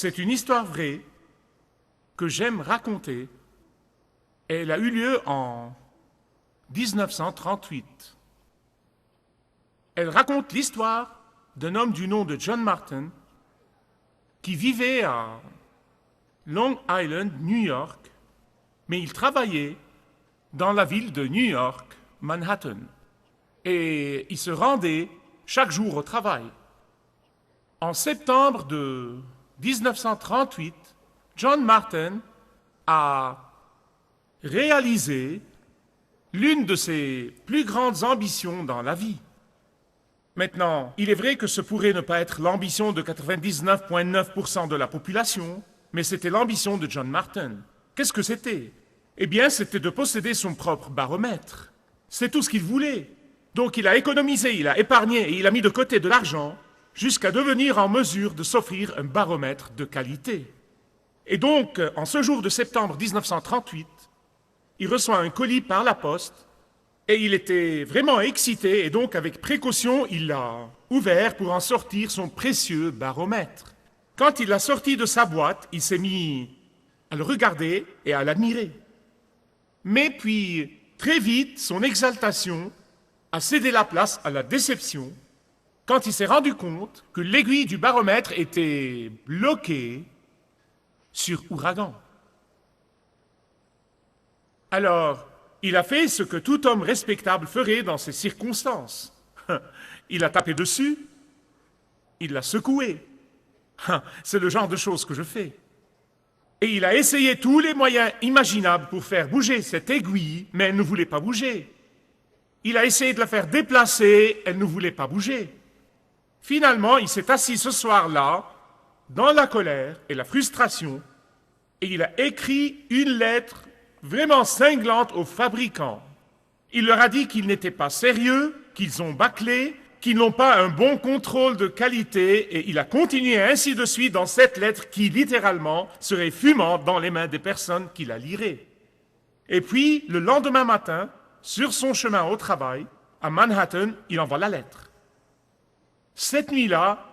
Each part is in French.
C'est une histoire vraie que j'aime raconter. Elle a eu lieu en 1938. Elle raconte l'histoire d'un homme du nom de John Martin qui vivait à Long Island, New York, mais il travaillait dans la ville de New York, Manhattan, et il se rendait chaque jour au travail. En septembre de 1938, John Martin a réalisé l'une de ses plus grandes ambitions dans la vie. Maintenant, il est vrai que ce pourrait ne pas être l'ambition de 99,9% de la population, mais c'était l'ambition de John Martin. Qu'est-ce que c'était? Eh bien, c'était de posséder son propre baromètre. C'est tout ce qu'il voulait. Donc il a économisé, il a épargné et il a mis de côté de l'argent jusqu'à devenir en mesure de s'offrir un baromètre de qualité. Et donc, en ce jour de septembre 1938, il reçoit un colis par la poste et il était vraiment excité et donc avec précaution, il l'a ouvert pour en sortir son précieux baromètre. Quand il l'a sorti de sa boîte, il s'est mis à le regarder et à l'admirer. Mais puis, très vite, son exaltation a cédé la place à la déception quand il s'est rendu compte que l'aiguille du baromètre était bloquée sur ouragan. Alors, il a fait ce que tout homme respectable ferait dans ces circonstances. Il a tapé dessus, il l'a secoué. C'est le genre de choses que je fais. Et il a essayé tous les moyens imaginables pour faire bouger cette aiguille, mais elle ne voulait pas bouger. Il a essayé de la faire déplacer, elle ne voulait pas bouger. Finalement, il s'est assis ce soir-là, dans la colère et la frustration, et il a écrit une lettre vraiment cinglante aux fabricants. Il leur a dit qu'ils n'étaient pas sérieux, qu'ils ont bâclé, qu'ils n'ont pas un bon contrôle de qualité, et il a continué ainsi de suite dans cette lettre qui, littéralement, serait fumante dans les mains des personnes qui la liraient. Et puis, le lendemain matin, sur son chemin au travail, à Manhattan, il envoie la lettre. Cette nuit-là,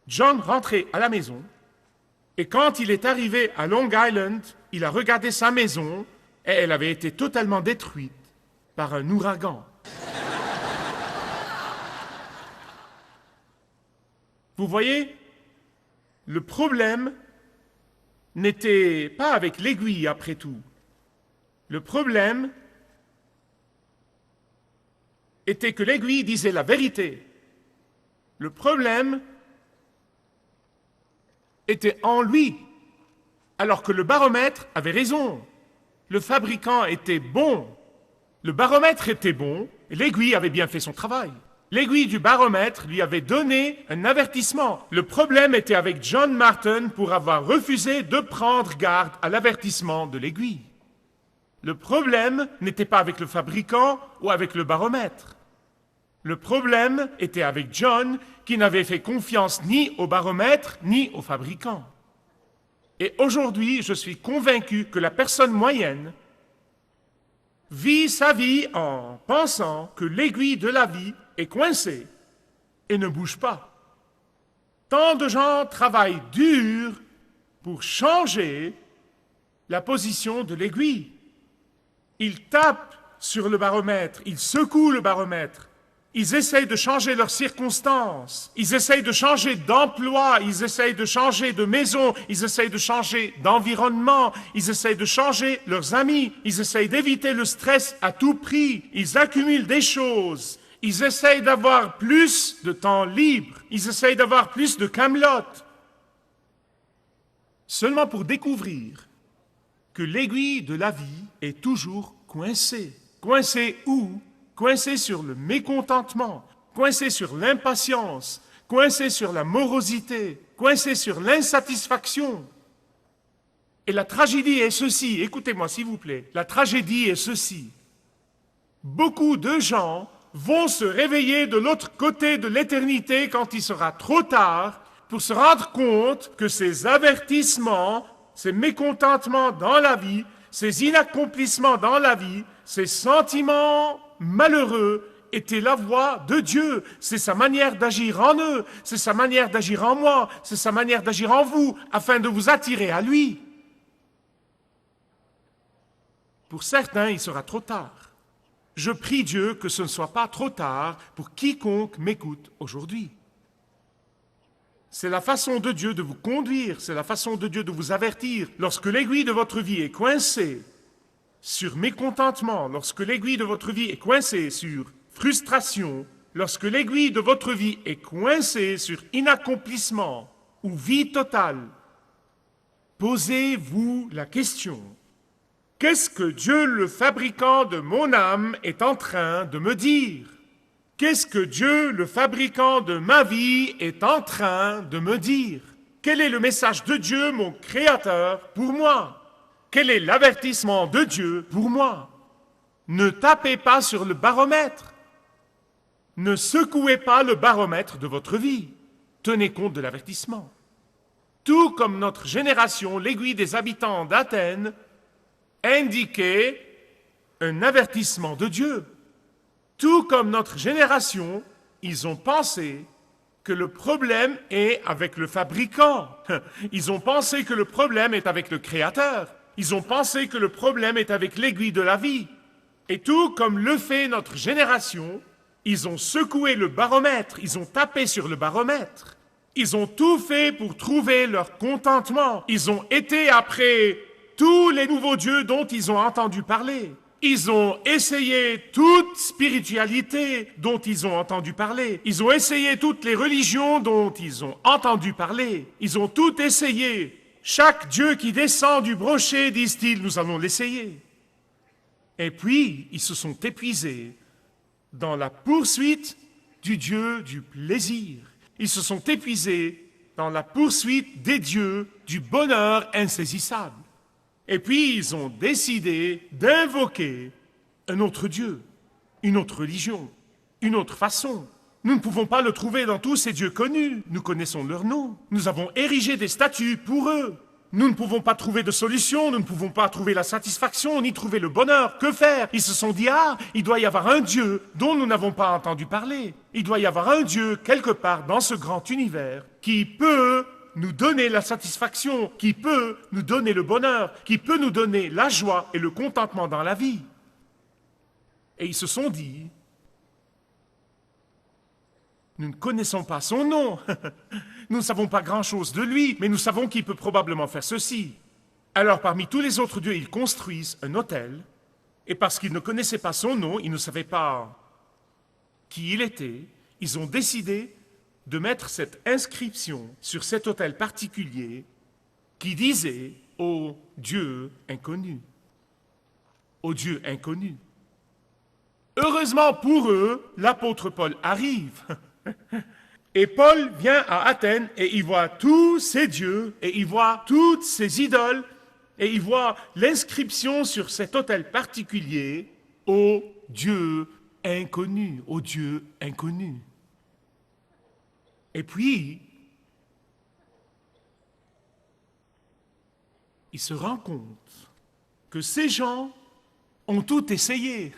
John rentrait à la maison, et quand il est arrivé à Long Island, il a regardé sa maison, et elle avait été totalement détruite par un ouragan. Vous voyez, le problème n'était pas avec l'aiguille après tout. Le problème était que l'aiguille disait la vérité. Le problème était en lui, alors que le baromètre avait raison. Le fabricant était bon. Le baromètre était bon, et l'aiguille avait bien fait son travail. L'aiguille du baromètre lui avait donné un avertissement. Le problème était avec John Martin pour avoir refusé de prendre garde à l'avertissement de l'aiguille. Le problème n'était pas avec le fabricant ou avec le baromètre. Le problème était avec John qui n'avait fait confiance ni au baromètre ni au fabricant. Et aujourd'hui, je suis convaincu que la personne moyenne vit sa vie en pensant que l'aiguille de la vie est coincée et ne bouge pas. Tant de gens travaillent dur pour changer la position de l'aiguille. Ils tapent sur le baromètre, ils secouent le baromètre, ils essayent de changer leurs circonstances, ils essayent de changer d'emploi, ils essayent de changer de maison, ils essayent de changer d'environnement, ils essayent de changer leurs amis, ils essayent d'éviter le stress à tout prix, ils accumulent des choses, ils essayent d'avoir plus de temps libre, ils essayent d'avoir plus de camelote, seulement pour découvrir que l'aiguille de la vie est toujours coincée. Coincée où? Coincée sur le mécontentement, coincée sur l'impatience, coincée sur la morosité, coincée sur l'insatisfaction. Et la tragédie est ceci, écoutez-moi s'il vous plaît, la tragédie est ceci. Beaucoup de gens vont se réveiller de l'autre côté de l'éternité quand il sera trop tard pour se rendre compte que ces avertissements, ces mécontentements dans la vie, ces inaccomplissements dans la vie, ces sentiments malheureux était la voix de Dieu. C'est sa manière d'agir en eux, c'est sa manière d'agir en moi, c'est sa manière d'agir en vous, afin de vous attirer à lui. Pour certains, il sera trop tard. Je prie Dieu que ce ne soit pas trop tard pour quiconque m'écoute aujourd'hui. C'est la façon de Dieu de vous conduire, c'est la façon de Dieu de vous avertir. Lorsque l'aiguille de votre vie est coincée sur mécontentement, lorsque l'aiguille de votre vie est coincée sur frustration, lorsque l'aiguille de votre vie est coincée sur inaccomplissement ou vie totale, posez-vous la question: qu'est-ce que Dieu, le fabricant de mon âme, est en train de me dire? Qu'est-ce que Dieu, le fabricant de ma vie, est en train de me dire? Quel est le message de Dieu, mon Créateur, pour moi? Quel est l'avertissement de Dieu pour moi? Ne tapez pas sur le baromètre. Ne secouez pas le baromètre de votre vie. Tenez compte de l'avertissement. Tout comme notre génération, l'aiguille des habitants d'Athènes, indiquait un avertissement de Dieu. Tout comme notre génération, ils ont pensé que le problème est avec le fabricant. Ils ont pensé que le problème est avec le Créateur. Ils ont pensé que le problème est avec l'aiguille de la vie. Et tout comme le fait notre génération, ils ont secoué le baromètre, ils ont tapé sur le baromètre. Ils ont tout fait pour trouver leur contentement. Ils ont été après tous les nouveaux dieux dont ils ont entendu parler. Ils ont essayé toute spiritualité dont ils ont entendu parler. Ils ont essayé toutes les religions dont ils ont entendu parler. Ils ont tout essayé. Chaque dieu qui descend du brochet, disent-ils, nous allons l'essayer. Et puis, ils se sont épuisés dans la poursuite du Dieu du plaisir. Ils se sont épuisés dans la poursuite des dieux du bonheur insaisissable. Et puis, ils ont décidé d'invoquer un autre Dieu, une autre religion, une autre façon. Nous ne pouvons pas le trouver dans tous ces dieux connus. Nous connaissons leurs noms. Nous avons érigé des statues pour eux. Nous ne pouvons pas trouver de solution, nous ne pouvons pas trouver la satisfaction, ni trouver le bonheur. Que faire? Ils se sont dit, il doit y avoir un Dieu dont nous n'avons pas entendu parler. Il doit y avoir un Dieu quelque part dans ce grand univers qui peut nous donner la satisfaction, qui peut nous donner le bonheur, qui peut nous donner la joie et le contentement dans la vie. Et ils se sont dit, nous ne connaissons pas son nom, nous ne savons pas grand-chose de lui, mais nous savons qu'il peut probablement faire ceci. Alors parmi tous les autres dieux, ils construisent un autel, et parce qu'ils ne connaissaient pas son nom, ils ne savaient pas qui il était, ils ont décidé de mettre cette inscription sur cet autel particulier qui disait « Ô Dieu inconnu ». Ô Dieu inconnu. Heureusement pour eux, l'apôtre Paul arrive. Et Paul vient à Athènes et il voit tous ces dieux, et il voit toutes ces idoles, et il voit l'inscription sur cet autel particulier « Ô Dieu inconnu », ô Dieu inconnu. Et puis, il se rend compte que ces gens ont tout essayé.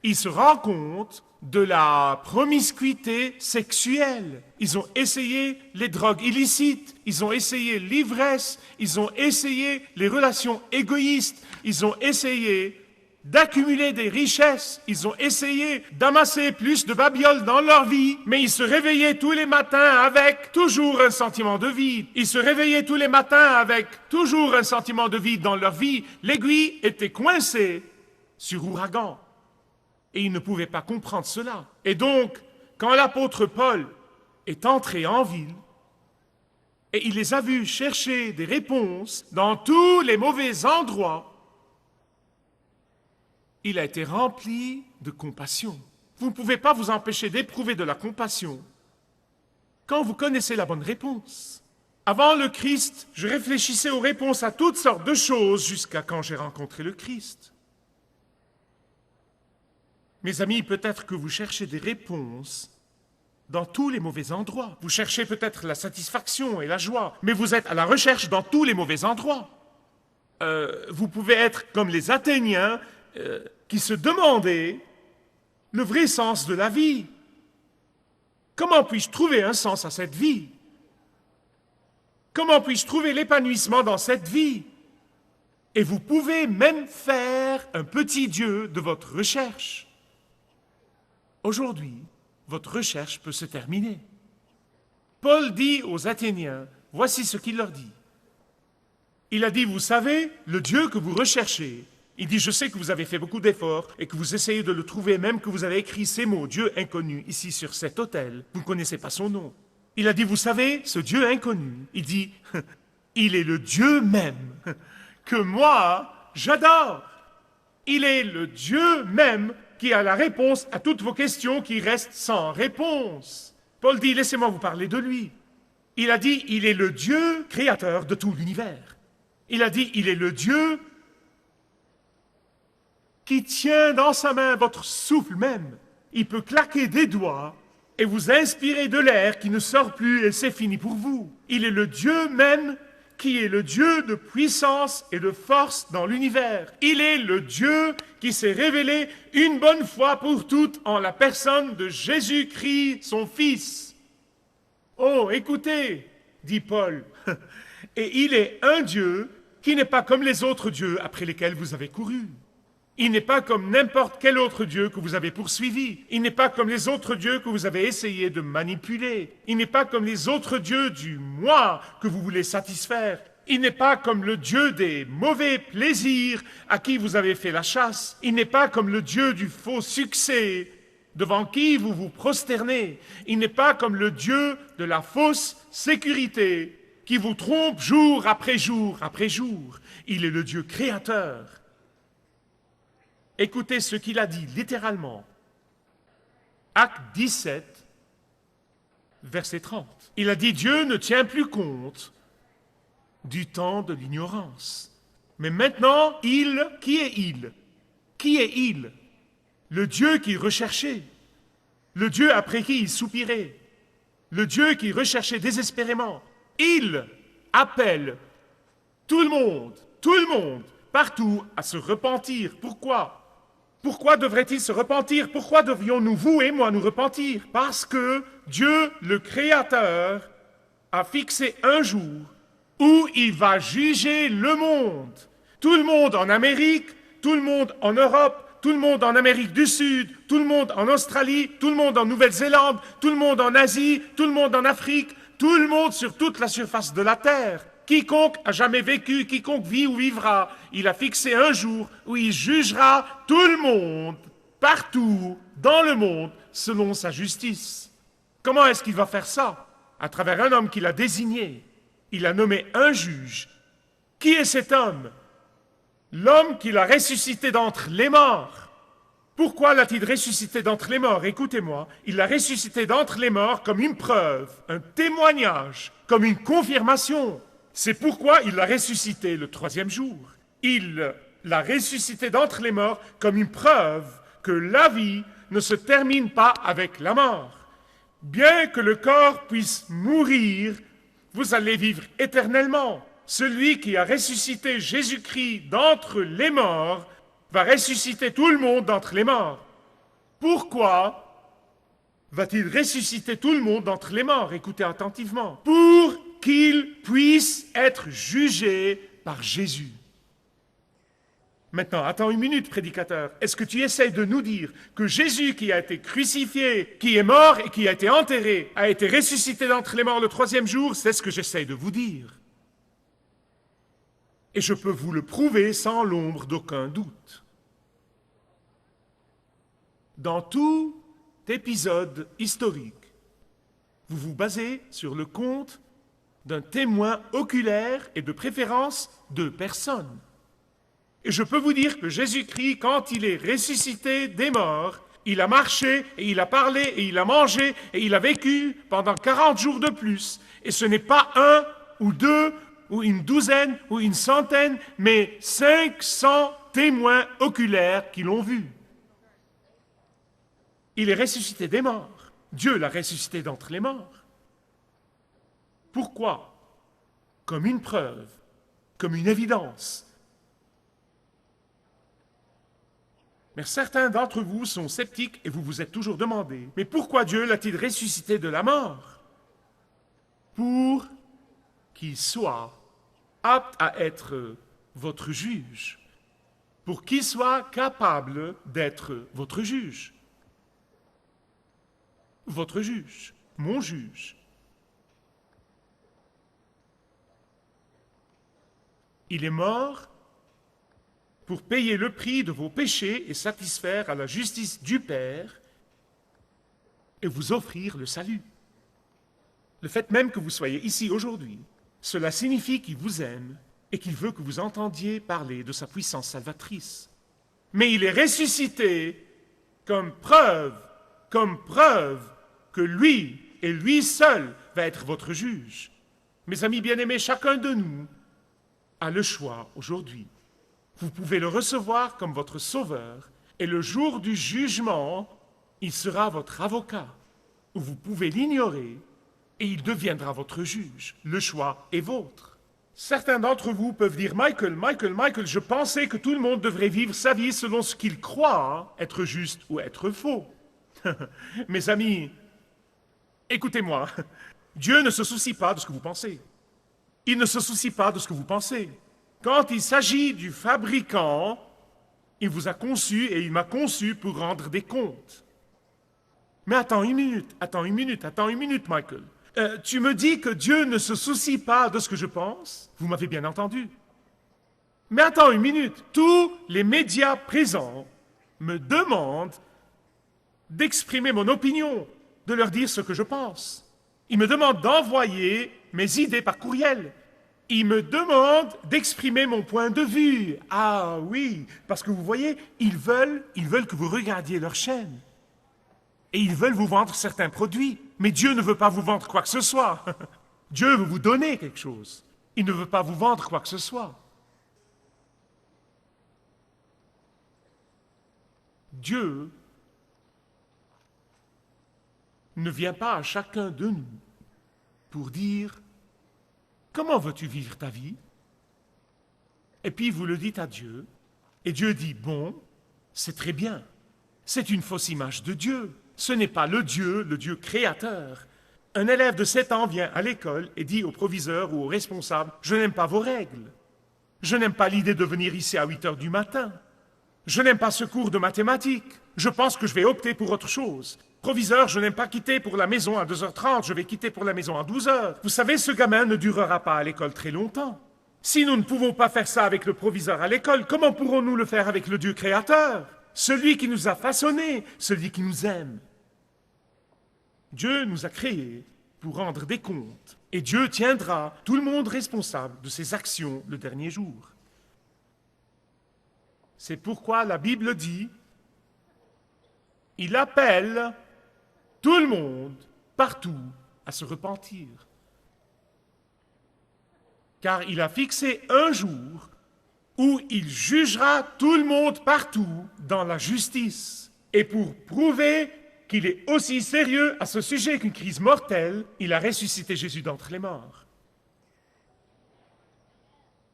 Il se rend compte de la promiscuité sexuelle. Ils ont essayé les drogues illicites, ils ont essayé l'ivresse, ils ont essayé les relations égoïstes, ils ont essayé d'accumuler des richesses, ils ont essayé d'amasser plus de babioles dans leur vie, mais ils se réveillaient tous les matins avec toujours un sentiment de vide. Ils se réveillaient tous les matins avec toujours un sentiment de vide dans leur vie. L'aiguille était coincée sur ouragan. Et ils ne pouvaient pas comprendre cela. Et donc, quand l'apôtre Paul est entré en ville, et il les a vus chercher des réponses dans tous les mauvais endroits, il a été rempli de compassion. Vous ne pouvez pas vous empêcher d'éprouver de la compassion quand vous connaissez la bonne réponse. Avant le Christ, je réfléchissais aux réponses à toutes sortes de choses jusqu'à quand j'ai rencontré le Christ. Mes amis, peut-être que vous cherchez des réponses dans tous les mauvais endroits. Vous cherchez peut-être la satisfaction et la joie, mais vous êtes à la recherche dans tous les mauvais endroits. Vous pouvez être comme les Athéniens qui se demandaient le vrai sens de la vie. Comment puis-je trouver un sens à cette vie? Comment puis-je trouver l'épanouissement dans cette vie? Et vous pouvez même faire un petit Dieu de votre recherche. Aujourd'hui, votre recherche peut se terminer. Paul dit aux Athéniens, voici ce qu'il leur dit. Il a dit, vous savez, le Dieu que vous recherchez, il dit, je sais que vous avez fait beaucoup d'efforts et que vous essayez de le trouver, même que vous avez écrit ces mots, Dieu inconnu, ici sur cet autel. Vous ne connaissez pas son nom. Il a dit, vous savez, ce Dieu inconnu, il dit, il est le Dieu même que moi, j'adore. Il est le Dieu même qui a la réponse à toutes vos questions qui restent sans réponse. Paul dit, laissez-moi vous parler de lui. Il a dit, il est le Dieu créateur de tout l'univers. Il a dit, il est le Dieu qui tient dans sa main votre souffle même. Il peut claquer des doigts et vous inspirer de l'air qui ne sort plus et c'est fini pour vous. Il est le Dieu même qui est le Dieu de puissance et de force dans l'univers. Il est le Dieu qui s'est révélé une bonne fois pour toutes en la personne de Jésus-Christ, son Fils. Oh, écoutez, dit Paul, et il est un Dieu qui n'est pas comme les autres dieux après lesquels vous avez couru. Il n'est pas comme n'importe quel autre Dieu que vous avez poursuivi. Il n'est pas comme les autres dieux que vous avez essayé de manipuler. Il n'est pas comme les autres dieux du moi que vous voulez satisfaire. Il n'est pas comme le Dieu des mauvais plaisirs à qui vous avez fait la chasse. Il n'est pas comme le Dieu du faux succès devant qui vous vous prosternez. Il n'est pas comme le Dieu de la fausse sécurité qui vous trompe jour après jour après jour. Il est le Dieu créateur. Écoutez ce qu'il a dit littéralement. Acte 17, verset 30. Il a dit, Dieu ne tient plus compte du temps de l'ignorance. Mais maintenant, qui est il? Qui est il? Le Dieu qu'il recherchait. Le Dieu après qui il soupirait. Le Dieu qu'il recherchait désespérément. Il appelle tout le monde, partout, à se repentir. Pourquoi? Pourquoi devrait-il se repentir? Pourquoi devrions-nous, vous et moi, nous repentir? Parce que Dieu, le Créateur, a fixé un jour où il va juger le monde. Tout le monde en Amérique, tout le monde en Europe, tout le monde en Amérique du Sud, tout le monde en Australie, tout le monde en Nouvelle-Zélande, tout le monde en Asie, tout le monde en Afrique, tout le monde sur toute la surface de la terre. Quiconque a jamais vécu, quiconque vit ou vivra, il a fixé un jour où il jugera tout le monde, partout, dans le monde, selon sa justice. Comment est-ce qu'il va faire ça? À travers un homme qu'il a désigné. Il a nommé un juge. Qui est cet homme? L'homme qu'il a ressuscité d'entre les morts. Pourquoi l'a-t-il ressuscité d'entre les morts? Écoutez-moi, il l'a ressuscité d'entre les morts comme une preuve, un témoignage, comme une confirmation. C'est pourquoi il l'a ressuscité le troisième jour. Il l'a ressuscité d'entre les morts comme une preuve que la vie ne se termine pas avec la mort. Bien que le corps puisse mourir, vous allez vivre éternellement. Celui qui a ressuscité Jésus-Christ d'entre les morts va ressusciter tout le monde d'entre les morts. Pourquoi va-t-il ressusciter tout le monde d'entre les morts? Écoutez attentivement. Pour qu'il puisse être jugé par Jésus. Maintenant, attends une minute, prédicateur. Est-ce que tu essayes de nous dire que Jésus qui a été crucifié, qui est mort et qui a été enterré, a été ressuscité d'entre les morts le troisième jour? C'est ce que j'essaye de vous dire. Et je peux vous le prouver sans l'ombre d'aucun doute. Dans tout épisode historique, vous vous basez sur le conte d'un témoin oculaire et de préférence 2 personnes. Et je peux vous dire que Jésus-Christ, quand il est ressuscité des morts, il a marché et il a parlé et il a mangé et il a vécu pendant 40 jours de plus. Et ce n'est pas 1 ou 2 ou une douzaine ou une centaine, mais 500 témoins oculaires qui l'ont vu. Il est ressuscité des morts. Dieu l'a ressuscité d'entre les morts. Pourquoi? Comme une preuve, comme une évidence. Mais certains d'entre vous sont sceptiques et vous vous êtes toujours demandé, mais pourquoi Dieu l'a-t-il ressuscité de la mort? Pour qu'il soit apte à être votre juge, pour qu'il soit capable d'être votre juge. Votre juge, mon juge. Il est mort pour payer le prix de vos péchés et satisfaire à la justice du Père et vous offrir le salut. Le fait même que vous soyez ici aujourd'hui, cela signifie qu'il vous aime et qu'il veut que vous entendiez parler de sa puissance salvatrice. Mais il est ressuscité comme preuve que lui et lui seul va être votre juge. Mes amis bien-aimés, chacun de nous a le choix aujourd'hui. Vous pouvez le recevoir comme votre sauveur et le jour du jugement, il sera votre avocat. Ou vous pouvez l'ignorer et il deviendra votre juge. Le choix est vôtre. Certains d'entre vous peuvent dire « Michael, je pensais que tout le monde devrait vivre sa vie selon ce qu'il croit être juste ou être faux. » Mes amis, écoutez-moi, Dieu ne se soucie pas de ce que vous pensez. Il ne se soucie pas de ce que vous pensez. Quand il s'agit du fabricant, il vous a conçu et il m'a conçu pour rendre des comptes. Mais attends une minute, Michael. Tu me dis que Dieu ne se soucie pas de ce que je pense? Vous m'avez bien entendu. Mais attends une minute. Tous les médias présents me demandent d'exprimer mon opinion, de leur dire ce que je pense. Ils me demandent d'envoyer mes idées par courriel. Ils me demandent d'exprimer mon point de vue. Ah oui, parce que vous voyez, ils veulent que vous regardiez leur chaîne. Et ils veulent vous vendre certains produits. Mais Dieu ne veut pas vous vendre quoi que ce soit. Dieu veut vous donner quelque chose. Il ne veut pas vous vendre quoi que ce soit. Dieu ne vient pas à chacun de nous pour dire « Comment veux-tu vivre ta vie ?» Et puis vous le dites à Dieu, et Dieu dit « Bon, c'est très bien. » C'est une fausse image de Dieu. Ce n'est pas le Dieu créateur. Un élève de 7 ans vient à l'école et dit au proviseur ou au responsable « Je n'aime pas vos règles. Je n'aime pas l'idée de venir ici à 8 heures du matin. Je n'aime pas ce cours de mathématiques. Je pense que je vais opter pour autre chose. Proviseur, je n'aime pas quitter pour la maison à 2h30, je vais quitter pour la maison à 12h. Vous savez, ce gamin ne durera pas à l'école très longtemps. Si nous ne pouvons pas faire ça avec le proviseur à l'école, comment pourrons-nous le faire avec le Dieu créateur? Celui qui nous a façonnés, celui qui nous aime. Dieu nous a créés pour rendre des comptes. Et Dieu tiendra tout le monde responsable de ses actions le dernier jour. C'est pourquoi la Bible dit, il appelle tout le monde, partout, à se repentir. Car il a fixé un jour où il jugera tout le monde partout dans la justice. Et pour prouver qu'il est aussi sérieux à ce sujet qu'une crise mortelle, il a ressuscité Jésus d'entre les morts.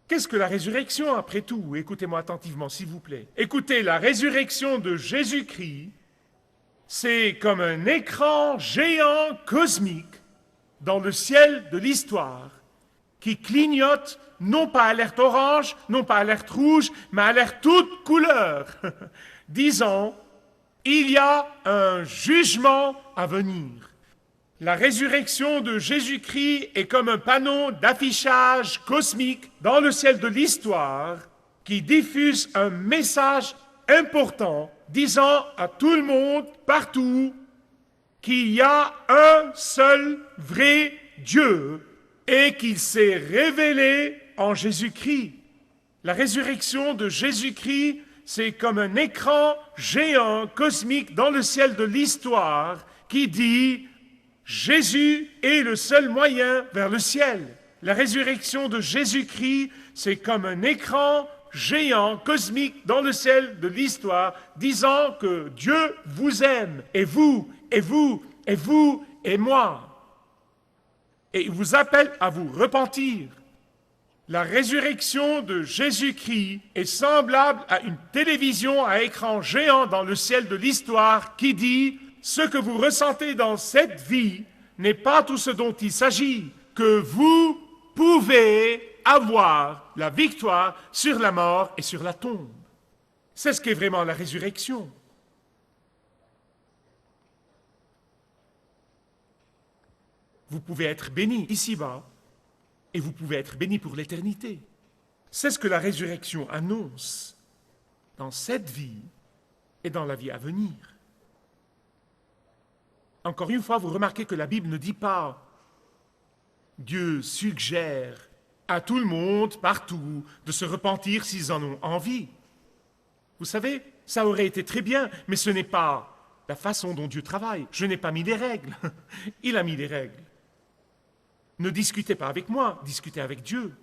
Qu'est-ce que la résurrection après tout? Écoutez-moi attentivement, s'il vous plaît. Écoutez, la résurrection de Jésus-Christ, c'est comme un écran géant cosmique dans le ciel de l'histoire qui clignote non pas à l'alerte orange, non pas à l'alerte rouge, mais à l'alerte toute couleur, disant « Il y a un jugement à venir ». La résurrection de Jésus-Christ est comme un panneau d'affichage cosmique dans le ciel de l'histoire qui diffuse un message important disant à tout le monde, partout, qu'il y a un seul vrai Dieu et qu'il s'est révélé en Jésus-Christ. La résurrection de Jésus-Christ, c'est comme un écran géant cosmique dans le ciel de l'histoire qui dit « Jésus est le seul moyen vers le ciel ». La résurrection de Jésus-Christ, c'est comme un écran géant, cosmique, dans le ciel de l'histoire, disant que Dieu vous aime, et vous, et vous, et vous, et moi. Et il vous appelle à vous repentir. La résurrection de Jésus-Christ est semblable à une télévision à écran géant dans le ciel de l'histoire qui dit « Ce que vous ressentez dans cette vie n'est pas tout ce dont il s'agit, que vous pouvez avoir la victoire sur la mort et sur la tombe. » C'est ce qu'est vraiment la résurrection. Vous pouvez être béni ici-bas et vous pouvez être béni pour l'éternité. C'est ce que la résurrection annonce dans cette vie et dans la vie à venir. Encore une fois, vous remarquez que la Bible ne dit pas « Dieu suggère à tout le monde, partout, de se repentir s'ils en ont envie ». Vous savez, ça aurait été très bien, mais ce n'est pas la façon dont Dieu travaille. Je n'ai pas mis les règles. Il a mis les règles. Ne discutez pas avec moi, discutez avec Dieu.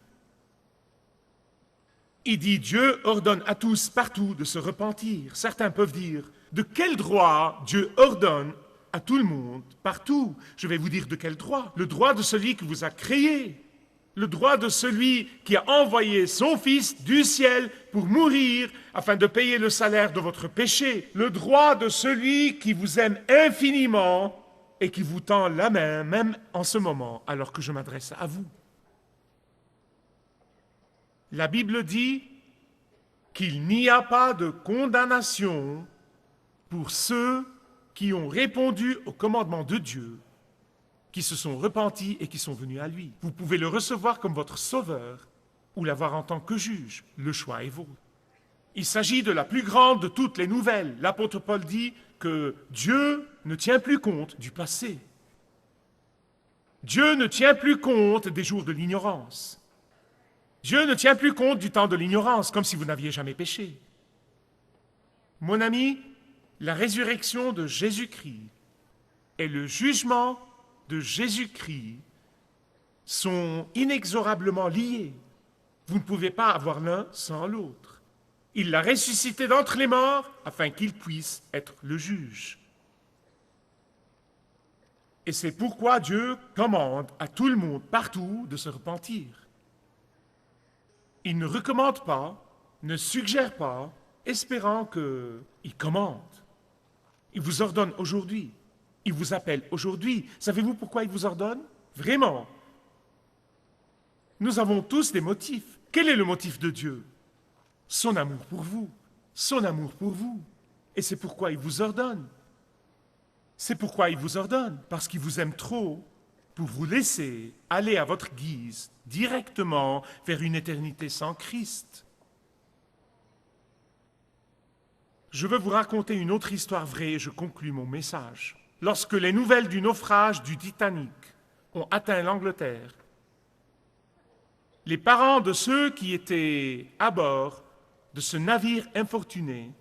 Il dit, Dieu ordonne à tous, partout, de se repentir. Certains peuvent dire, de quel droit Dieu ordonne à tout le monde, partout? Je vais vous dire de quel droit. Le droit de celui qui vous a créé. Le droit de celui qui a envoyé son Fils du ciel pour mourir afin de payer le salaire de votre péché. Le droit de celui qui vous aime infiniment et qui vous tend la main, même en ce moment, alors que je m'adresse à vous. La Bible dit qu'il n'y a pas de condamnation pour ceux qui ont répondu au commandement de Dieu, qui se sont repentis et qui sont venus à lui. Vous pouvez le recevoir comme votre sauveur ou l'avoir en tant que juge. Le choix est vôtre. Il s'agit de la plus grande de toutes les nouvelles. L'apôtre Paul dit que Dieu ne tient plus compte du passé. Dieu ne tient plus compte des jours de l'ignorance. Dieu ne tient plus compte du temps de l'ignorance, comme si vous n'aviez jamais péché. Mon ami, la résurrection de Jésus-Christ et le jugement de Jésus-Christ sont inexorablement liés. Vous ne pouvez pas avoir l'un sans l'autre. Il l'a ressuscité d'entre les morts afin qu'il puisse être le juge. Et c'est pourquoi Dieu commande à tout le monde, partout, de se repentir. Il ne recommande pas, ne suggère pas, espérant qu'il commande. Il vous ordonne aujourd'hui. Il vous appelle aujourd'hui. Savez-vous pourquoi il vous ordonne? Vraiment. Nous avons tous des motifs. Quel est le motif de Dieu? Son amour pour vous. Son amour pour vous. Et c'est pourquoi il vous ordonne. C'est pourquoi il vous ordonne. Parce qu'il vous aime trop pour vous laisser aller à votre guise directement vers une éternité sans Christ. Je veux vous raconter une autre histoire vraie et je conclus mon message. Lorsque les nouvelles du naufrage du Titanic ont atteint l'Angleterre, les parents de ceux qui étaient à bord de ce navire infortuné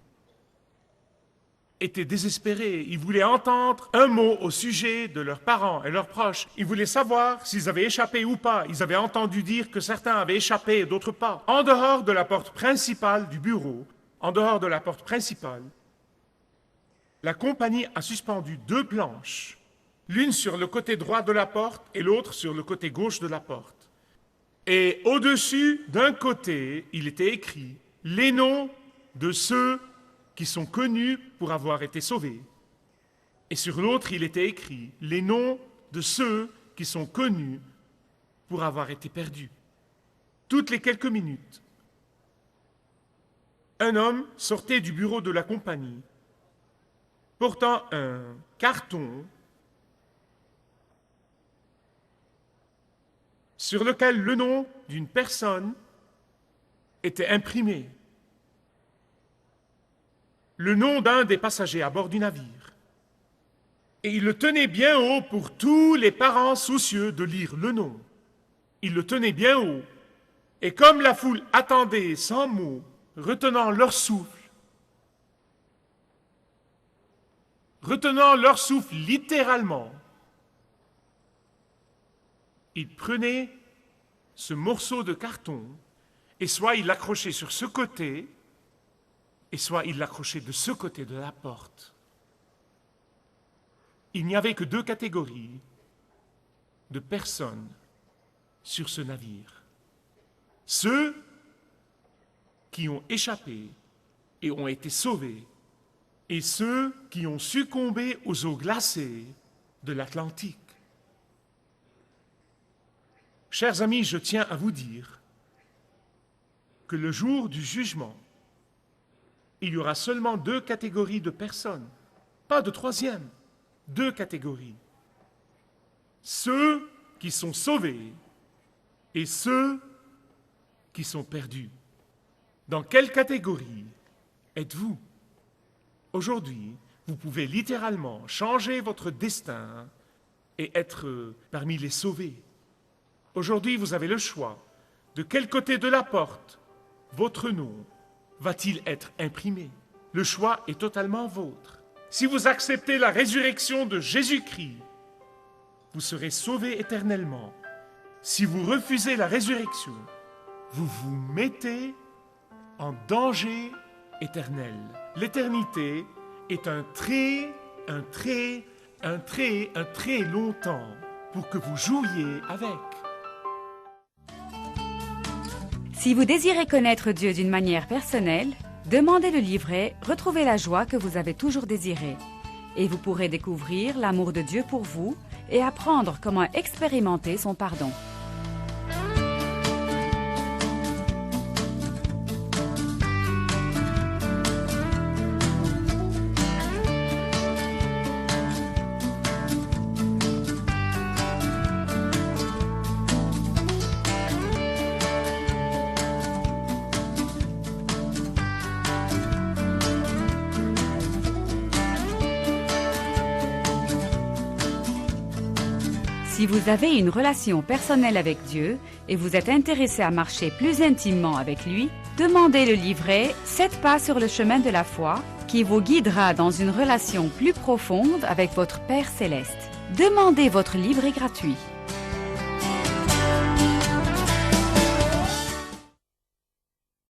étaient désespérés. Ils voulaient entendre un mot au sujet de leurs parents et leurs proches. Ils voulaient savoir s'ils avaient échappé ou pas. Ils avaient entendu dire que certains avaient échappé et d'autres pas. En dehors de la porte principale du bureau, en dehors de la porte principale, la compagnie a suspendu 2 planches, l'une sur le côté droit de la porte et l'autre sur le côté gauche de la porte. Et au-dessus, d'un côté, il était écrit les noms de ceux qui sont connus pour avoir été sauvés. Et sur l'autre, il était écrit les noms de ceux qui sont connus pour avoir été perdus. Toutes les quelques minutes, un homme sortait du bureau de la compagnie, portant un carton sur lequel le nom d'une personne était imprimé. Le nom d'un des passagers à bord du navire. Et il le tenait bien haut pour tous les parents soucieux de lire le nom. Il le tenait bien haut. Et comme la foule attendait sans mots, retenant leur souffle littéralement, il prenait ce morceau de carton et soit il l'accrochait sur ce côté et soit il l'accrochait de ce côté de la porte. Il n'y avait que 2 catégories de personnes sur ce navire. Ceux qui ont échappé et ont été sauvés, et ceux qui ont succombé aux eaux glacées de l'Atlantique. Chers amis, je tiens à vous dire que le jour du jugement, il y aura seulement 2 catégories de personnes, pas de troisième, 2 catégories. Ceux qui sont sauvés et ceux qui sont perdus. Dans quelle catégorie êtes-vous? Aujourd'hui, vous pouvez littéralement changer votre destin et être parmi les sauvés. Aujourd'hui, vous avez le choix. De quel côté de la porte votre nom va-t-il être imprimé? Le choix est totalement vôtre. Si vous acceptez la résurrection de Jésus-Christ, vous serez sauvés éternellement. Si vous refusez la résurrection, vous vous mettez en danger éternel. L'éternité est un très longtemps pour que vous jouiez avec. Si vous désirez connaître Dieu d'une manière personnelle, demandez le livret « Retrouvez la joie que vous avez toujours désirée » et vous pourrez découvrir l'amour de Dieu pour vous et apprendre comment expérimenter son pardon. Si vous avez une relation personnelle avec Dieu et vous êtes intéressé à marcher plus intimement avec lui, demandez le livret « 7 pas sur le chemin de la foi » qui vous guidera dans une relation plus profonde avec votre Père Céleste. Demandez votre livret gratuit.